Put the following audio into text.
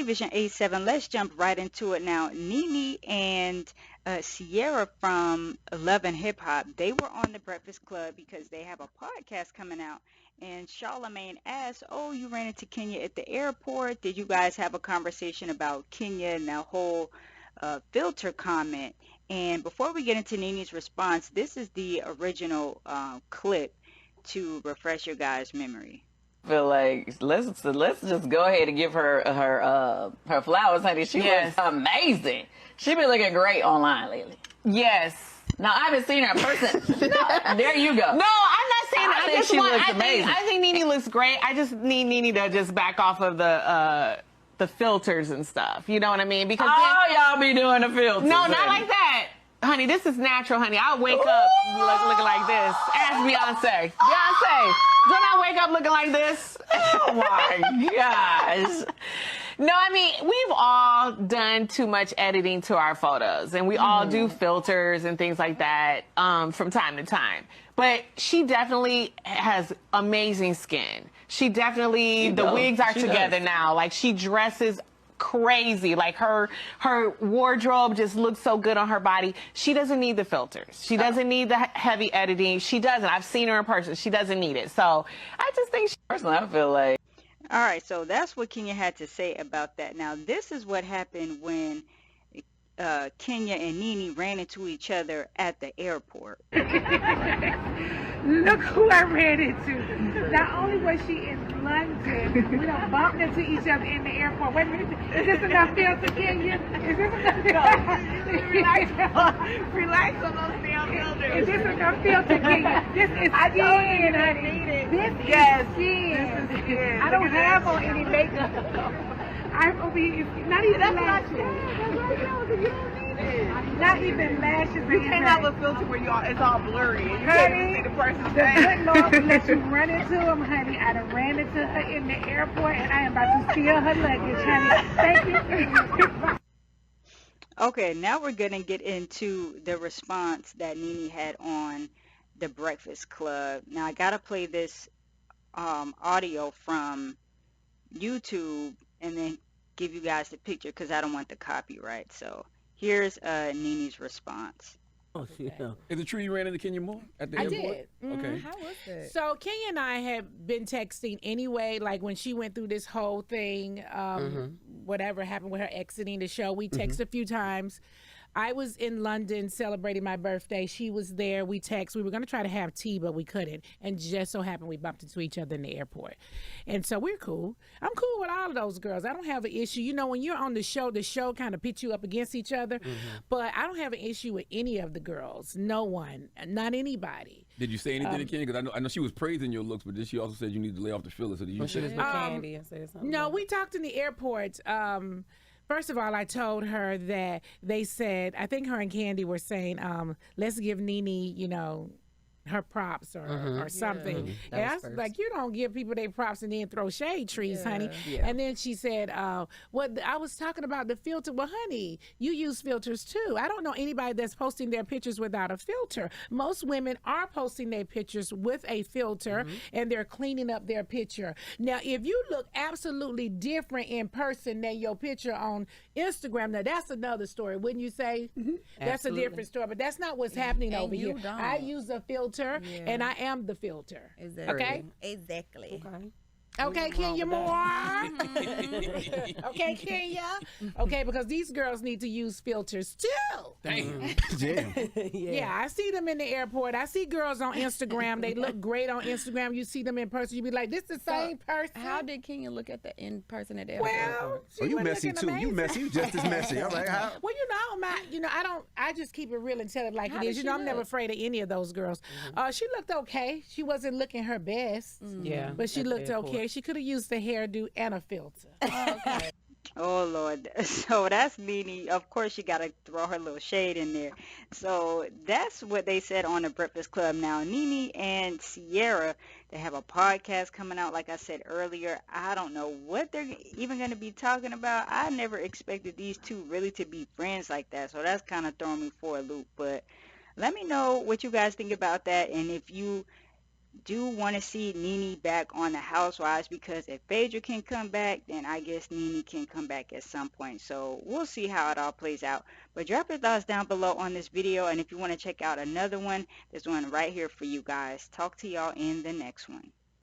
Vision 87. Let's jump right into it now. Nene and Sierra from Love and Hip Hop, they were on the Breakfast Club because they have a podcast coming out. And Charlamagne asked, "Oh, you ran into Kenya at the airport. Did you guys have a conversation about Kenya and that whole filter comment?" And before we get into Nene's response, this is the original clip to refresh your guys' memory. Feel like let's just go ahead and give her flowers, honey. She looks amazing. She been looking great online lately. Yes. Now I haven't seen her in person. There you go. No, I'm not saying that. I think she looks amazing. I think Nene looks great. I just need Nene to just back off of the filters and stuff. You know what I mean? Because y'all be doing the filters. No, not like that. Honey, this is natural, honey. I wake up looking like this. Ask Beyonce. Beyonce, don't I wake up looking like this? Oh my gosh. No, I mean, we've all done too much editing to our photos, and we all do filters and things like that from time to time. But she definitely has amazing skin. She definitely, the wigs are together now. Like, she dresses crazy. Like, her wardrobe just looks so good on her body. She doesn't need the filters. She doesn't need the heavy editing. She doesn't. I've seen her in person. She doesn't need it. So I just think personally, I feel like. All right, so that's what Kenya had to say about that. Now, this is what happened when Kenya and Nene ran into each other at the airport. Look who I ran into. Not only was she in London, we done bumped into each other in the airport. Wait a minute, is this enough filter, Kenya? Is this enough? Relax on those damn filters. Is this enough filter, Kenya? This is skin, honey. This is skin. This is skin. I don't have on any makeup. I'm over here. Not even lashes. Not even lashes. You can't have a filter where it's all blurry and you Honey, can't even see the person's the face. good Lord let you run into him, honey. I done ran into her in the airport and I am about to steal her luggage, honey. Thank you. Okay, now we're going to get into the response that Nene had on the Breakfast Club. Now, I got to play this audio from YouTube and then give you guys the picture because I don't want the copyright. So here's Nene's response. Oh, yeah. Is it true you ran into Kenya Moore at the I airport? did. Okay. How was it? So Kenya and I have been texting anyway, like when she went through this whole thing, whatever happened with her exiting the show, we texted a few times. I was in London celebrating my birthday. She was there. We texted. We were going to try to have tea, but we couldn't. And just so happened we bumped into each other in the airport. And so we're cool. I'm cool with all of those girls. I don't have an issue. You know, when you're on the show kind of pits you up against each other. But I don't have an issue with any of the girls. No one. Not anybody. Did you say anything to Kenya? Because I know she was praising your looks, but then she also said you need to lay off the filler. So did you say With Candy and said something? No, we talked in the airport. First of all, I told her that they said, I think her and Candy were saying, let's give Nene, you know, her props or something. And I was like, you don't give people their props and then throw shade trees, honey. And then she said, what I was talking about the filter. Well, honey, you use filters too. I don't know anybody that's posting their pictures without a filter. Most women are posting their pictures with a filter and they're cleaning up their picture. Now, if you look absolutely different in person than your picture on Instagram, now that's another story, wouldn't you say? That's a different story, but that's not what's happening over here. I use a filter. And I am the filter. Exactly. Okay? Exactly. Okay, Kenya Moore. Okay, Kenya. Okay, because these girls need to use filters too. Damn. Yeah, I see them in the airport. I see girls on Instagram. They look great on Instagram. You see them in person. You be like, this is the same person. How did Kenya look at the in person at the airport? Well, Oh, you messy too. You messy. You just as messy. All right. How? Well, I just keep it real and tell it like How it did is. You she know, I'm look? never afraid of any of those girls. She looked okay. She wasn't looking her best. Yeah. But she at the looked airport. okay. She could have used the hairdo and a filter. Oh, Lord. So that's Nene. Of course, she got to throw her little shade in there. So that's what they said on the Breakfast Club. Now, Nene and Sierra, they have a podcast coming out, like I said earlier. I don't know what they're even going to be talking about. I never expected these two really to be friends like that. So that's kind of throwing me for a loop. But let me know what you guys think about that. And if you do want to see Nene back on the Housewives, because if Phaedra can come back, then I guess Nene can come back at some point. So we'll see how it all plays out. But drop your thoughts down below on this video, and if you want to check out another one, there's one right here for you guys. Talk to y'all in the next one.